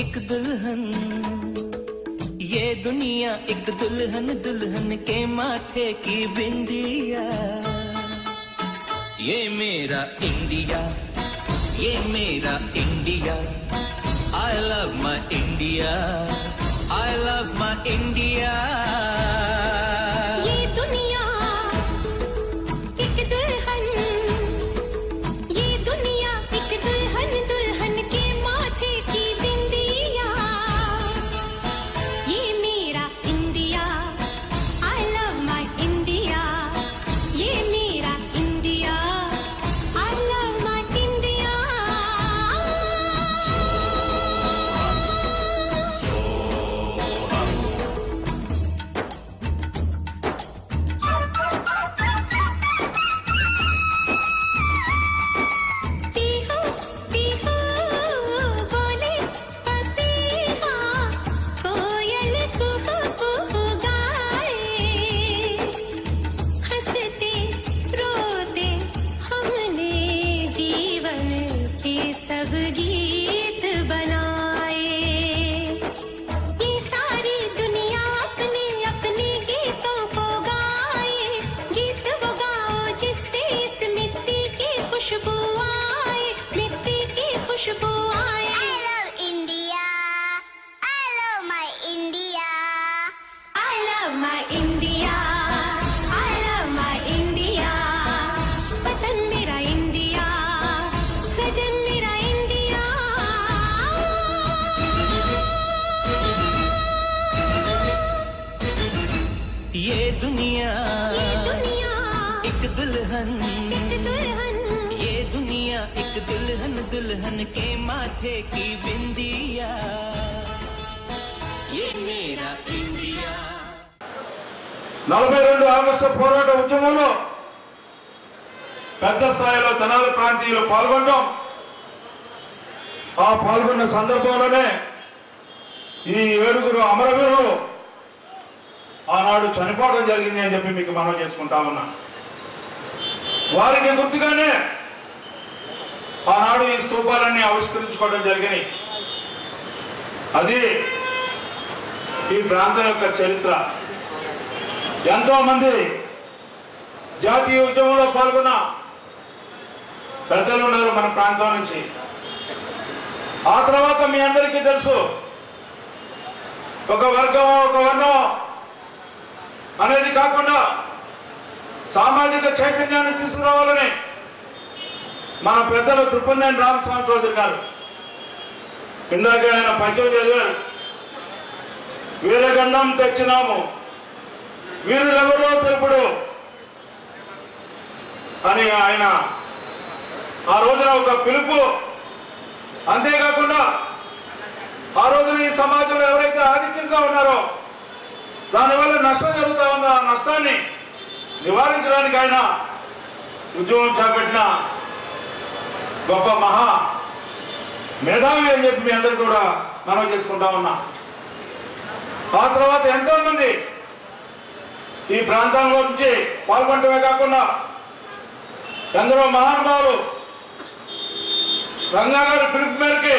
एक दुल्हन, ये दुनिया एक दुल्हन, दुल्हन के माथे की बिंदिया। ये मेरा इंडिया, ये मेरा India. I love my India, I love my India। ये दुनिया एक दुल्हन, ये दुनिया एक दुल्हन, दुल्हन के माथे की बिंदिया। ये मेरा India, I love my India। ये मेरा India, I love my India। Pihu Pihu बोले पपीहा, कोयल कुहू कुहू गाए। हंसते रोते हमने जीवन के सब गीत बनाए। ये सारी दुनिया अपने अपने गीतों को गाए। गीत वो गाओ जिससे इस मिट्टी की खुशबू आए, मिट्टी की खुशबू आए। I love India, I love my India। I love my India, I love my India। वतन मेरा इंडिया, सजन मेरा इंडिया। ये दुनिया ये दुनिया एक दुल्हन, एक दुल्हन, ये दुनिया एक दुल्हन, दुल्हन के माथे की बिंदिया। ये मेरा इंडिया। 42 ఆగస్టు పోరాట ఉద్యమంలో పెద్ద స్థాయిలో తెనాలి ప్రాంతీయులు పాల్గొనడం, ఆ పాల్గొన్న సందర్భంలోనే ఈ 7 అమరవీరులు ఆనాడు చనిపోవడం జరిగింది అని చెప్పి మీకు మనం చేసుకుంటా ఉన్నా. వారికి గుర్తుగానే ఆనాడు ఈ స్తూపాలన్నీ ఆవిష్కరించుకోవడం జరిగినాయి. అది ఈ ప్రాంతం యొక్క చరిత్ర. ఎంతో మంది జాతీయ ఉద్యమంలో పాల్గొన్న పెద్దలు ఉన్నారు మన ప్రాంతం నుంచి. ఆ తర్వాత మీ అందరికీ తెలుసు, ఒక వర్గం ఒక వర్ణం అనేది కాకుండా సామాజిక చైతన్యాన్ని తీసుకురావాలని మన పెద్దలు త్రిపుందేని రామస్వామి చౌదరి గారు ఇందాక ఆయన పద్యం చదివారు. వీరగంధం తెచ్చినాము వీరులెవరో తెలుపుడు అని ఆయన ఆ రోజున ఒక పిలుపు. అంతేకాకుండా ఆ రోజున ఈ సమాజంలో ఎవరైతే ఆధిక్యంగా ఉన్నారో దానివల్ల నష్టం జరుగుతా ఉందో ఆ నష్టాన్ని నివారించడానికి ఆయన ఉద్యమం చేపట్టిన గొప్ప మహా మేధావి అని చెప్పి మీ అందరూ కూడా మనం చేసుకుంటా ఉన్నాం. ఆ తర్వాత ఎంతో మంది ఈ ప్రాంతంలో నుంచి పాల్గొనడమే కాకుండా ఎందరో మహానుభావులు రంగా గారి పిలుపు మేరకి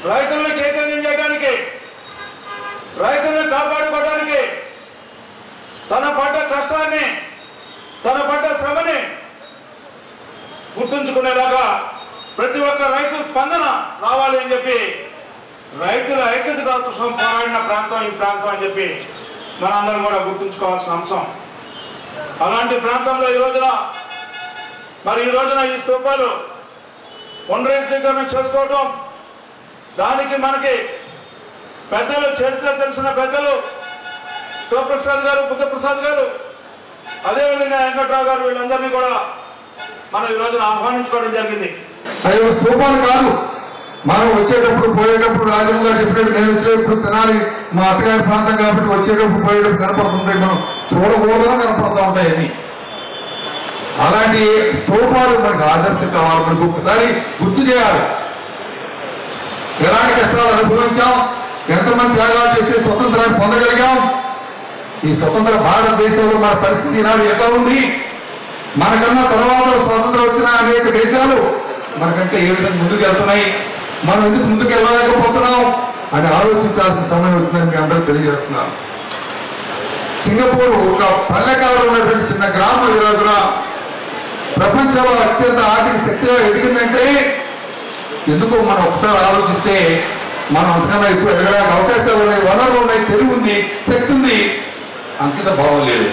రైతులను చైతన్యం చేయడానికి, రైతులను కాపాడుకోవడానికి, తన పడ్డ కష్టాన్ని తన పడ్డ శ్రమని గుర్తుంచుకునేలాగా ప్రతి ఒక్క రైతు స్పందన రావాలి అని చెప్పి రైతుల ఐక్యత కోసం పోరాడిన ప్రాంతం ఈ ప్రాంతం అని చెప్పి మనందరం కూడా గుర్తుంచుకోవాల్సిన అంశం. అలాంటి ప్రాంతంలో ఈ రోజున ఈ స్తూపాలు పునరుద్ధరణ చేసుకోవడం, దానికి మనకి పెద్దలు, చరిత్ర తెలిసిన పెద్దలు శివప్రసాద్ గారు, బుద్ధప్రసాద్ గారు, అదేవిధంగా వెంకట్రావు గారు, వీళ్ళందరినీ కూడా మనం ఈ రోజున ఆహ్వానించుకోవడం జరిగింది. అవి స్తూపాలు కాదు, మనం వచ్చేటప్పుడు పోయేటప్పుడు రాజంగా చెప్పినట్టు నేను వచ్చేటప్పుడు తినాలి మా అత్తగారి ప్రాంతం కాబట్టి వచ్చేటప్పుడు పోయేటప్పుడు కనపడుతుంటాయి, మనం చూడకూడదని కనపడుతూ ఉంటాయి. అన్ని అలాంటి స్తూపాలు మనకు ఆదర్శం కావాలి. మనకు ఒకసారి గుర్తు చేయాలి, ఎలాంటి కష్టాలు అనుభవించాం, ఎంతమంది త్యాగాలు చేసి స్వతంత్రాన్ని పొందగలిగాం. ఈ స్వతంత్ర భారతదేశంలో మన పరిస్థితి ఈనాడు ఎట్లా ఉంది, మనకన్నా తర్వాత స్వతంత్రం వచ్చిన అనేక దేశాలు మనకంటే ఏ విధంగా ముందుకు వెళ్తున్నాయి. మనం ఎందుకు ముందుకు వెళ్ళలేకపోతున్నాం అని ఆలోచించాల్సిన సమయం వచ్చిందని మీ అందరూ తెలియజేస్తున్నాను. సింగపూర్ ఒక పల్లెకారు ఉన్నటువంటి చిన్న గ్రామం ఈ రోజున ప్రపంచంలో అత్యంత ఆర్థిక శక్తిగా ఎదిగిందంటే ఎందుకో మనం ఒకసారి ఆలోచిస్తే మనం అంతకన్నా ఎక్కువ ఎదగడానికి అవకాశాలు ఉన్నాయి, వనరులు ఉన్నాయి, తెలివి ఉంది, శక్తి ఉంది, అంకిత భావం లేదు.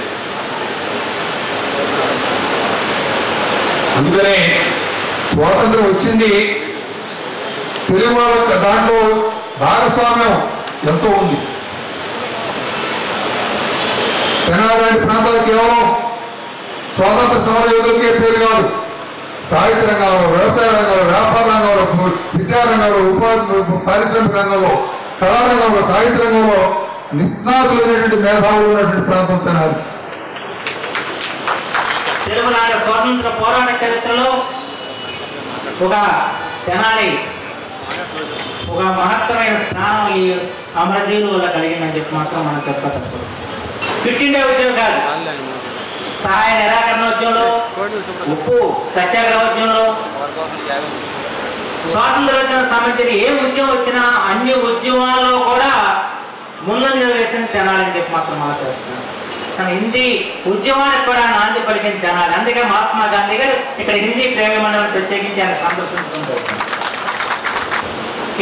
అందుకనే స్వాతంత్రం వచ్చింది, తెలుగు వాళ్ళ దాంట్లో భాగస్వామ్యం ఎంతో ఉంది. తెనాలి ప్రాంతాలు కేవలం స్వాతంత్ర సమర యోధులకే పేరు కాదు, సాహిత్య రంగంలో, వ్యవసాయ రంగంలో, వ్యాపార రంగంలో, విద్యా రంగంలో, పారిశ్రామిక రంగంలో, కళారంగంలో, సాహిత్య రంగంలో నిష్ణాతులైనటువంటి మేధావులు ఉన్నటువంటి ప్రాంతం తెనాలి. తెలుగునాట స్వాతంత్ర పోరాట చరిత్రలో ఒక తెనాలి ఒక మహత్తరమైన స్థానం ఈ అమరజీవుల వల్ల కలిగిందని చెప్పి మాత్రం మనం చెప్పతప్పదు. క్విట్ ఇండియా ఉద్యమం కాదు, సహాయ నిరాకరణ ఉద్యమంలో, ఉప్పు సత్యాగ్రహ ఉద్యమంలో, స్వాతంత్రోద్యమం సంబంధించిన ఏ ఉద్యమం వచ్చినా అన్ని ఉద్యమాల్లో కూడా ముందంజ వేసిన తెనాలని చెప్పి మాత్రం మనం చేస్తున్నాం. తన హిందీ ఉద్యమానికి కూడా నాంది పలికిన తెనాలి. అందుకే మహాత్మా గాంధీ గారు ఇక్కడ హిందీ ప్రేమ మండలిని ప్రత్యేకించి ఆయన సందర్శించుకుంటారు.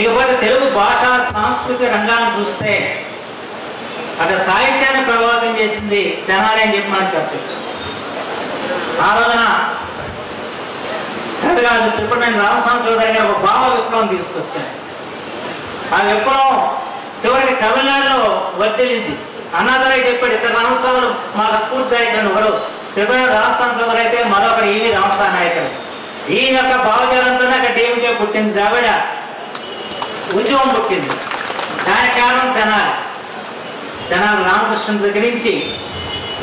ఇకపోతే తెలుగు భాష సాంస్కృతిక రంగాన్ని చూస్తే అటు సాహిత్యాన్ని ప్రభావితం చేసింది తెనాలి అని చెప్పి మనం చెప్పచ్చు. ఆ రోజున కవిరాజు త్రిపురనేని రామస్వామి చౌదరి గారు ఒక భావ విప్లవం తీసుకొచ్చారు. ఆ విప్లవం చివరికి తమిళనాడులో వర్ధిల్లింది. అన్నాదురై చెప్పాడు, ఇద్దరు రామస్వాములు మాకు స్ఫూర్తిదాయకులు. ఒకరు త్రిపురనేని రామస్వామి చౌదరి అయితే మరొకరు ఈవి రామస్వామి నాయకుడు. ఈయన యొక్క భావజాలంతోనే అక్కడ డీఎంకే పుట్టింది, ద్రావిడ ఉద్యమం పుట్టింది. దానికి కారణం తెనాలి. తెనాలి రామకృష్ణ దగ్గర నుంచి,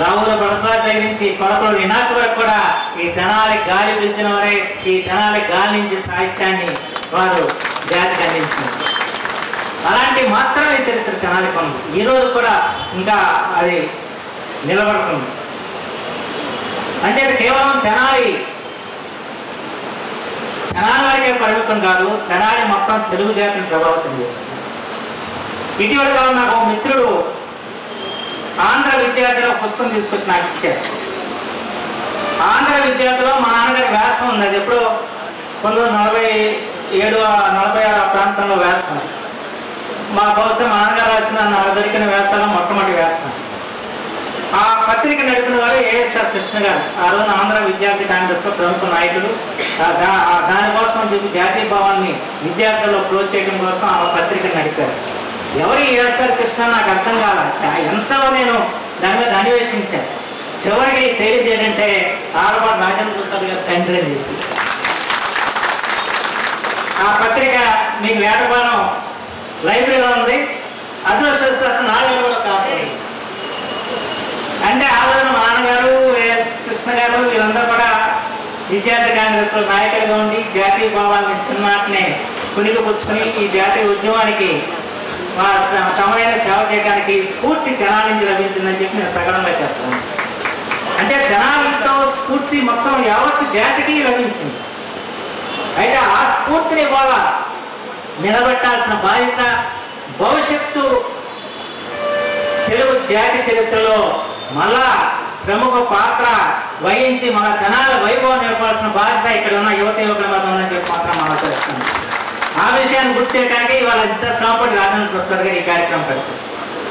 రావుల భరద్వాజ్ దగ్గర నుంచి, కొడకూరు వినాయక్ వరకు కూడా ఈ తెనాలి గాలి పిలిచిన వారే ఈ తెనాలి గాలి నుంచి సాహిత్యాన్ని వారు జాతికి అందించారు. అలాంటి మాత్రమే చరిత్ర తెనాలి పనులు ఈరోజు కూడా ఇంకా అది నిలబడుతుంది. అంటే అది కేవలం తెనాలి వారికే పరిమితం కాదు, తెనాలి మొత్తం తెలుగు జాతిని ప్రభావితం చేస్తుంది. ఇటీవల కాలం నాకు ఒక మిత్రుడు ఆంధ్ర విద్యార్థిలో పుస్తకం తీసుకొచ్చి నాకు ఇచ్చారు. ఆంధ్ర విద్యార్థిలో మా నాన్నగారి వ్యాసం ఉంది. అది ఎప్పుడో 1947, 46 ప్రాంతంలో వ్యాసం. మా బహుశా మా నాన్నగారు రాసిన నాకు దొరికిన వ్యాసాలు మొట్టమొదటి వ్యాసం. ఆ పత్రిక నడిపిన వారు ఏఎస్ఆర్ కృష్ణ గారు. ఆ రోజున ఆంధ్ర విద్యార్థి కాంగ్రెస్ లో ప్రముఖ నాయకుడు. దానికోసం చెప్పి జాతీయ భావాన్ని విద్యార్థుల్లో క్లోజ్ చేయడం కోసం ఆ పత్రిక నడిపారు. ఎవరు ఏఎస్ఆర్ కృష్ణ నాకు అర్థం కాల. ఎంతో నేను దాని మీద అన్వేషించాను. చివరికి తేలింది ఏంటంటే ఆలపాటి రాజేంద్ర ప్రసాద్ గారు తండ్రి అని చెప్పి. ఆ పత్రిక మీకు వేటపాలెం లైబ్రరీలో ఉంది. అదృష్టశాస్త్రం నాలుగు కూడా కాపాడు. అంటే ఆ రోజున మా నాన్నగారు, ఏఎస్ కృష్ణ గారు వీళ్ళందరూ కూడా విద్యార్థి కాంగ్రెస్ లో నాయకులుగా ఉండి జాతీయ భావాన్ని చిన్ననాటినే పుణికిపుచ్చుకొని ఈ జాతీయ ఉద్యమానికి తమదైన సేవ చేయడానికి స్ఫూర్తి తెనాలి నుంచి లభించిందని చెప్పి నేను సగడంగా చెప్తాను. అంటే తెనాలితో స్ఫూర్తి మొత్తం యావత్ జాతికి లభించింది. అయితే ఆ స్ఫూర్తిని ఇవాళ నిలబెట్టాల్సిన బాధ్యత భవిష్యత్తు తెలుగు జాతి చరిత్రలో మళ్ళా ప్రముఖ పాత్ర వహించి మన తెనాలి వైభవం నేర్పాల్సిన బాధ్యత ఇక్కడ ఉన్న యువత యువకుల మీద ఉందని చెప్పి మాత్రం మనం చేస్తున్నాం. ఆ విషయాన్ని గుర్తు చేయడానికి ఇవాళ ఇంత శ్రమపడి రాజేంద్ర ప్రసాద్ గారు ఈ కార్యక్రమం పెడతారు.